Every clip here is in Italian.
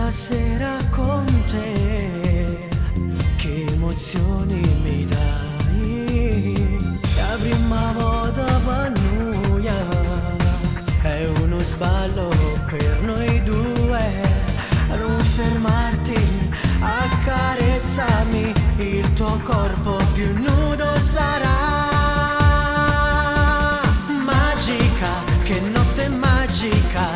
stasera con te, che emozioni mi dai. La prima volta per noi è uno sballo per noi due. Non fermarti, accarezzami, il tuo corpo più nudo sarà. Magica, che notte magica,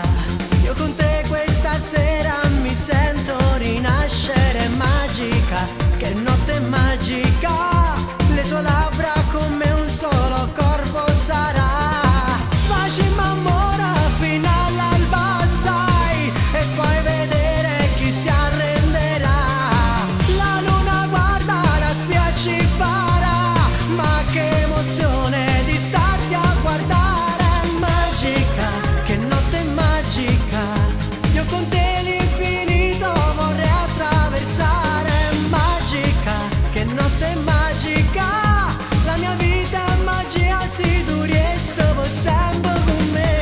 io con te questa sera mi sento rinascere. Magica, che notte magica, le tue labbra come un solo corpo sarà. Facciamo amore fino all'alba, sai, e poi vedere chi si arrenderà. La luna guarda, la spiaggia farà, ma che emozione di starti a guardare. Magica, che notte magica, io con te l'infinito vorrei attraversare. Magica, che notte magica, la mia vita è magia, se tu riesci sempre con me.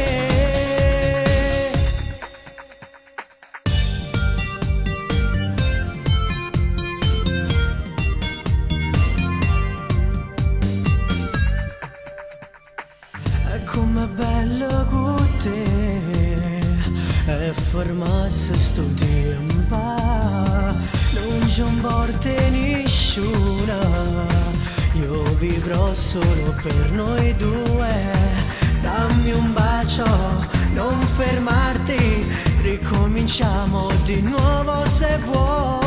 È come bello con te, e fermasse sto tempo, non ci importa nessuna, io vivrò solo per noi due. Dammi un bacio, non fermarti, ricominciamo di nuovo se vuoi.